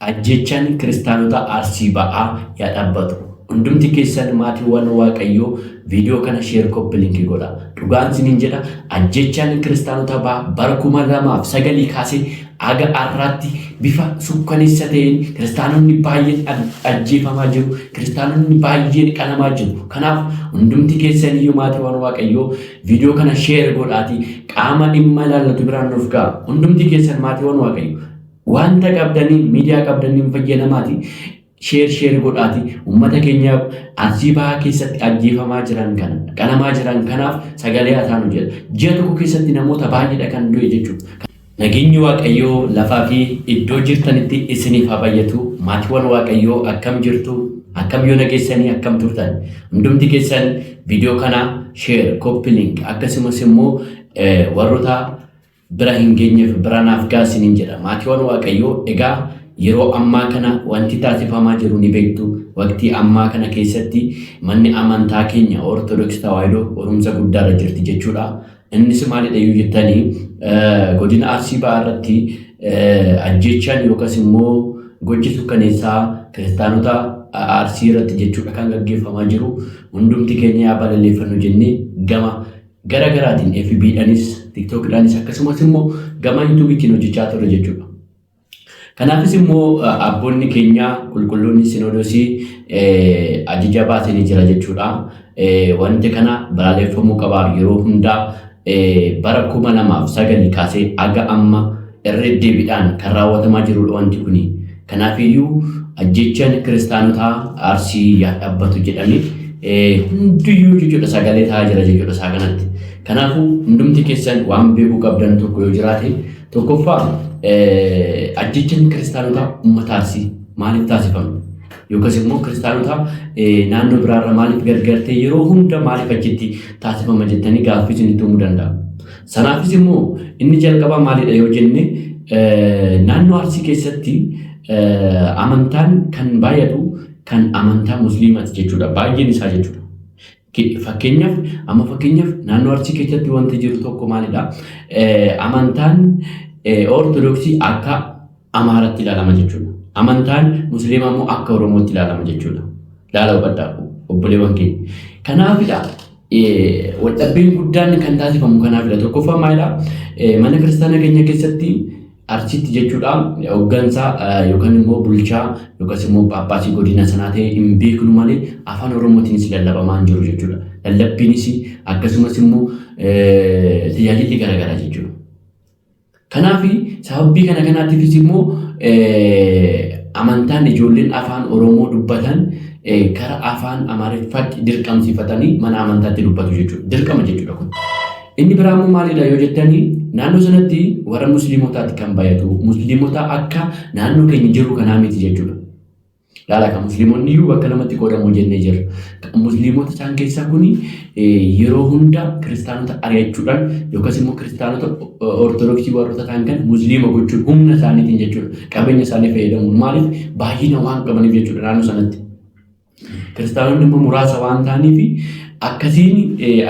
ajjechaan kiristaanota Arsii ba'aa yaa dhaabbatu. Hundumti keessan maatiiwwan Waaqayyoo viidiyoo kana sheer koppii linkii godha. Dhugaan isiniin jedha ajjechaan kiristaanota ba'aa bara 2009 kaasee aga har'aatti bifa sukkaneessa ta'een kiristaanonni baay'een ajjeefamaa jiru. Kiristaanonni baay'een qalamaa jiru. Kanaaf hundumti keessan iyyuu maatiiwwan Waaqayyoo viidiyoo kana sheer godhaati qaama dhimma ilaallatu biraan nuuf ga'a. Hundumti keessan maatiiwwan Waaqayyoo wanta qabdanii miidiyaa qabdanii fayyadamaati. Sheer godhaati ummata keenyaaf Arsii ba'aa keessatti ajjeefamaa jiran kana qalamaa jiran kanaaf sagalee haa taanu jedha. Ji'a tokko keessatti namoota baay'eedha kan du'e jechuudha. Nageenyi Waaqayyoo lafaa fi iddoo jirtanitti isiniif haa baay'atu. Maatiiwwan Waaqayyoo akkam jirtu? Akkam yoo nageessanii akkam turtan? Hundumti keessan viidiyoo kana sheer koppii link akkasumas immoo warroota bira hin geenyeef bira naaf gaasiniin jedha. Maatiiwwan Waaqayyoo egaa yeroo ammaa kana wanti taasifamaa jiru ni beektu. Waqtii ammaa kana keessatti manni amantaa keenya Ortodoksii Tawaahidoo oromsa guddaarra jirti jechuudha. Innis maalidha yoo jettanii godina Arsii ba'aa irratti ajjechaan yookaas immoo gochi sukkaneessaa kiristaanota Arsii irratti jechuudha kan gaggeeffamaa jiru. Hundumti keenya yaa balaleeffannu jennee gama garaagaraatiin FB-dhaanis TikTok-dhaanis akkasumas immoo gama YouTube-tiin hojjechaa turre jechuudha. Kanaafis immoo abboonni keenya qulqulloonni Sinoodosii ajaja baasanii jira jechuudha. Wanti kana balaaleffamuu qaba yeroo hundaa bara 2009 kaasee aga amma irra deebiidhaan kan raawwatamaa jirudha wanti kuni. Kanaafiyyuu ajjechaan kiristaanota Arsii yaa dhaabbatu jedhamee hundiyyuu jechuudha sagalee ta'aa jira jechuudha isaa kanatti. Kanaafuu hundumti keessan waan beekuu qabdan tokko yoo jiraate tokkoffaa ajjechaan kiristaanota uummata Arsii maaliif taasifama? Yookaas immoo kiristaanota naannoo biraarra maaliif gargartee yeroo hunda maaliif achitti taasifama jettanii gaaffii isinitti uumuu danda'a. Sanaafis immoo inni jalqabaa maalidha yoo jenne naannoo Arsii keessatti amantaan kan baay'atu kan amantaa Musliimaati jechuudha. Baay'een isaa jechuudha. Fakkeenyaaf naannoo Arsii keessatti wanti jiru tokko maalidha? Amantaan Ortodoksii akka Amaaraatti ilaalama jechuudha. Amantaan Musliimaa immoo akka Oromootti ilaalama jechuudha. Ilaala hubadhaa obboleewwan keenya. Kanaafidha waldhabbiin guddaan kan taasifamu kanaafidha. Tokkoffaa maalidha? Mana kiristaanaa keenya keessatti Arsiitti jechuudha hooggansaa yookaan immoo bulchaa yookaas immoo paappaasii godina sanaa ta'e hin beeknu malee afaan Oromootiinis lallabamaa hin jiru jechuudha. Lallabbiinis akkasumas immoo tajaajilli garaagaraa jechuudha. Kanaaf sababii kanaatiifis immoo amantaan ijoolleen afaan Oromoo dubbatan gara afaan Amaariffaatti dirqamsiifatanii mana amantaatti dubbatu jechuudha. Dirqama jechuudha kun. Inni biraa immoo maalidha yoo jettanii naannoo sanatti warra Musliimotaatti kan baay'atu. Musliimota akka naannoo keenya jiru kanaa miti jechuudha. Laala kan Musliimonni iyyuu bakka lamatti qoodamu jennee jirra. Musliimota isaan keessaa kuni yeroo hunda kiristaanota ari'achuudhaan yookaas immoo kiristaanota Ortodoksii warroota ta'an kan Musliima gochuun humna isaaniitiin jechuudha. Qabeenya isaanii fayyadamuun maaliif baay'ina waan qabaniif jechuudha naannoo sanatti. Kiristaanonni immoo muraasa waan ta'aniif akkasiin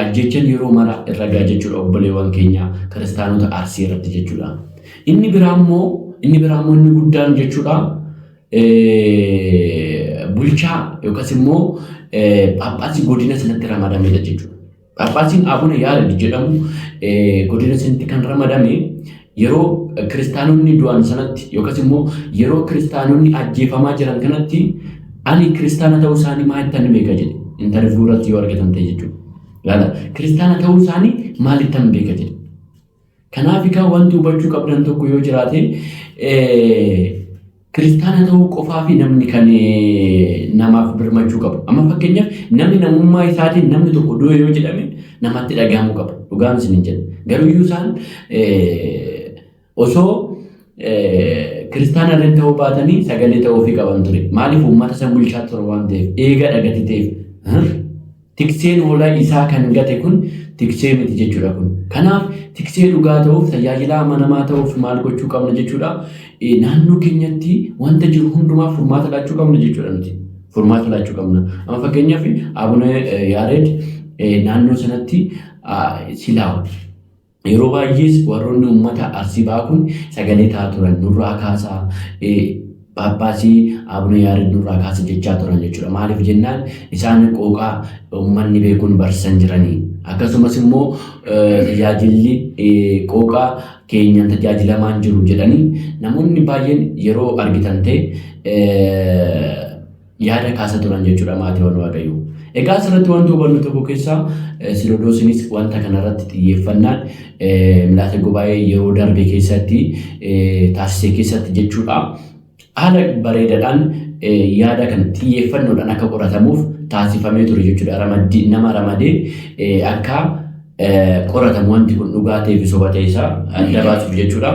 ajjechaan yeroo mara irra ga'a jechuudha obboleewwan keenya kiristaanota Arsii irratti jechuudha. Inni biraa immoo inni guddaan jechuudha bulchaa yookaas immoo paappaasii godina sanatti ramadamedha jechuudha. Paappaasiin Abuna Yaared jedhamu godina sanatti kan ramadame yeroo kiristaanonni du'an sanatti yookaas immoo yeroo kiristaanonni ajjeefamaa jiran kanatti ani kiristaana ta'uu isaanii maalittan beeka jedhe. Interview irratti yoo argatan ta'e jechuudha. Laala kiristaana ta'uu isaanii maalittan beeka jedhe. Kanaaf wanti hubachuu qabdan tokko yoo jiraate kiristaana ta'uu qofaa fi namni kan namaaf birmachuu qabu. Amma fakkeenyaaf namni namummaa isaatiin namni tokko du'e yoo jedhame namatti dhagahamuu qaba. Dhugaan isiniin jedha. Garuu iyyuu isaan osoo kiristaana irratti ta'uu baatanii sagalee ta'uu fi qaban ture. Maaliif uummata san bulchaa ture waan ta'eef eega dhagati ta'eef. Tikseen hoolaa isaa kan gate kun tiksee miti jechuudha kun. Kanaaf tiksee dhugaa ta'uuf tajaajila amanamaa ta'uuf maal gochuu qabna jechuudha. Naannoo keenyatti wanta jiru hundumaaf furmaata laachuu qabna jechuudha nuti. Furmaata laachuu qabna. Amma fakkeenyaaf Abuna Yaared naannoo sanatti silaa yeroo baay'ees warroonni uummata Arsii ba'aa kun sagalee ta'aa turan nurraa kaasaa Paappaasii Abuna Yaared nurraa kaasa jechaa turan jechuudha. Maaliif jennaan isaan qooqaa uummanni beekuun barsiisan jiranii. Akkasumas immoo tajaajilli qooqaa keenyan tajaajilamaan jiru jedhanii namoonni baay'een yeroo argitan ta'e yaada kaasa turan jechuudha maatiiwwan Waaqayyoo. Egaa asirratti wanti hubannu tokko keessaa Sinodoosinis wanta kanarratti xiyyeeffannaan Milaate Gubaa'ee yeroo darbe keessatti taasisee keessatti jechuudha. Haala bareedaadhaan yaada kan xiyyeeffannoodhaan akka qoratamuuf taasifamee ture jechuudha. Nama ramadee akka qoratamu wanti kun dhugaa ta'ee fi soba ta'e isaa adda baasuuf jechuudha.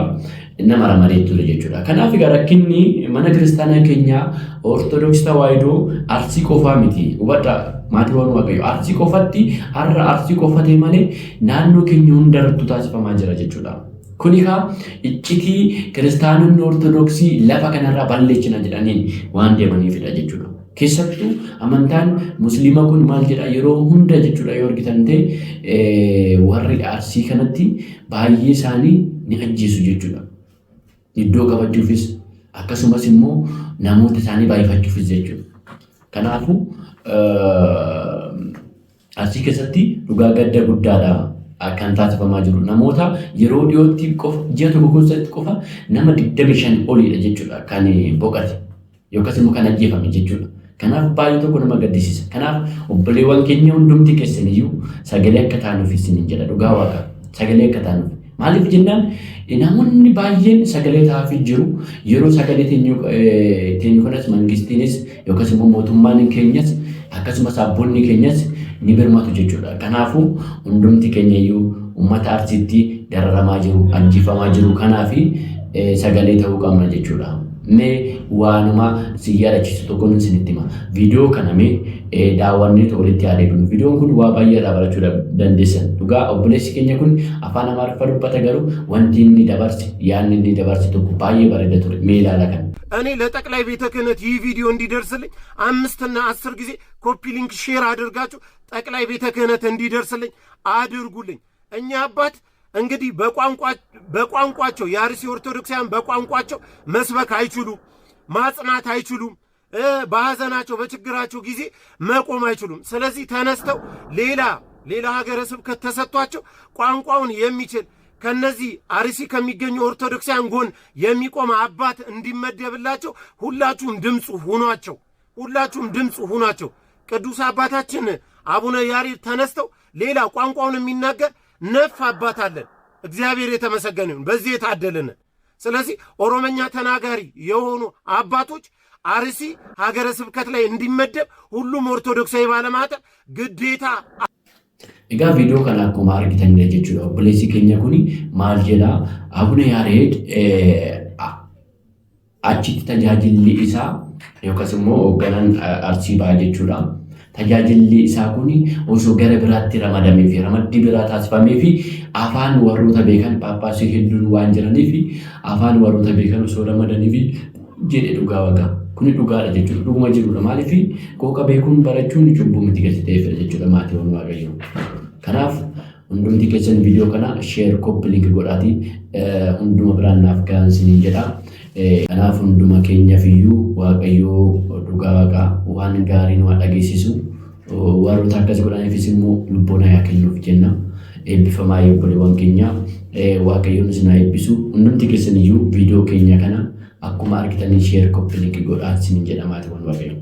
Nama ramadee ture jechuudha. Kanaaf egaa rakkinni mana kiristaanaa keenyaa Ortodoksii Tawaahidoo Arsii qofaa miti. Hubadhaa maatiiwwan Waaqayyoo Arsii qofatti har'a Arsii qofatee malee naannoo keenya hundarrattu taasifamaa jira jechuudha. Kuni iccitii kiristaanonni Ortodoksii lafa kanarraa balleessina jedhaniin waan deemaniifidha jechuudha. Keessattuu amantaan Musliimaa kun maal jedha yeroo hunda jechuudha yoo argitan ta'e warri Arsii kanatti baay'ee isaanii ni ajjeesu jechuudha. Iddoo qabachuufis akkasumas immoo namoota isaanii baay'ifachuufis jechuudha. Kanaafuu Arsii keessatti dhugaa gadda guddaadha. Akkan taasifamaa jiru namoota yeroo dhiyootti qofa ji'a tokko keessatti qofa nama 25 oliidha jechuudha kan boqate yookaas immoo kan ajjeefame jechuudha. Kanaaf baay'ee tokko nama gaddisiisa. Kanaaf obboleewwan keenya hundumti keessaniyyuu sagalee akka taanuuf isin jedha dhugaa Waaqa sagalee akka taanuuf. Maaliif jennaan namoonni baay'een sagalee taa'aa jiru yeroo sagalee teenyu kanas mangistiinis yookaas immoo mootummaan keenyas akkasumas abboonni keenyas ni birmatu jechuudha. Kanaafuu hundumti keenya iyyuu uummata Arsiitti dararamaa jiru, ajjeefamaa jiru kanaafi sagalee ta'uu qabna jechuudha. Mee waanuma si yaadachiisu tokkoon isinitti hima. Viidiyoo kana mee daawwannee walitti adeemnu. Viidiyoon kun waa baay'ee irraa barachuu dandeessan. Dhugaa obboleessi keenya kun afaan Amaariffaa dubbata garuu wanti inni dabarse yaadni inni dabarse tokko baay'ee bareeda ture. Mee ilaala kana. እኔ ለጠቅላይ ቤተ ክህነት ይህ ቪዲዮ እንዲደርስልኝ 5 እና 10 ጊዜ ኮፒ ሊንክ ሼር አድርጋችሁ ጠቅላይ ቤተ ክህነት እንዲደርስልኝ አድርጉልኝ። እኛ አባት እንግዲህ በቋንቋቸው የአርሲ ኦርቶዶክሳውያን በቋንቋቸው መስበክ አይችሉም፣ ማጽናት አይችሉም፣ በሐዘናቸው በችግራቸው ጊዜ መቆም አይችሉም። ስለዚህ ተነስተው ሌላ ሀገረ ስብከት ተሰጥቷቸው ቋንቋውን የሚችል ከነዚህ አርሲ ከሚገኙ ኦርቶዶክሳውያን ጎን የሚቆም አባት እንዲመደብላቸው ሁላችሁም ድምጽ ሁኗቸው። ቅዱስ አባታችን አቡነ ያሬድ ተነስተው ሌላ ቋንቋውን የሚናገር ነፍ አባት አለን። እግዚአብሔር የተመሰገነ ይሁን፣ በዚህ የታደለን። ስለዚህ ኦሮመኛ ተናጋሪ የሆኑ አባቶች አርሲ ሀገረ ስብከት ላይ እንዲመደብ ሁሉም ኦርቶዶክሳዊ ባለማተብ ግዴታ Egaa viidiyoo kana akkuma argitanidha jechuudha. Obboleessi keenya kun maal jedha? Abuna Yaared achitti tajaajilli isaa yookaas immoo hoogganaan Arsii ba'a jechuudha. Tajaajilli isaa kun osoo gara biraatti ramadamee fi ramaddii biraa taasifamee fi afaan warroota beekan paappaasii hedduun waan jiranii fi afaan warroota beekan osoo ramadanii fi jedhe dhugaa Waaqa. Kuni dhugaadha jechuudha. Dhuguma jirudha. Maaliif qooqa beekuun barachuun cubbuu miti gadi ta'eefidha jechuudha maatiiwwan Waaqayyoo. Kanaaf hundumti keessan viidiyoo kana sheer koppii linkii godhaatii hunduma biraan naaf gahan isiniin jedha. Kanaaf hunduma keenyaaf iyyuu Waaqayyoo dhugaa Waaqaa waan gaarii nu dhageessisu warroota akkas godhaniifis immoo lubboon haa kennuuf jenna. Eebbifamaa obboleewwan keenya Waaqayyoon isin haa eebbisu. Hundumti keessan iyyuu viidiyoo keenya kana akkuma argitanii sheer koppii linkii godhaa isiniin jedha maatiiwwan Waaqayyoo.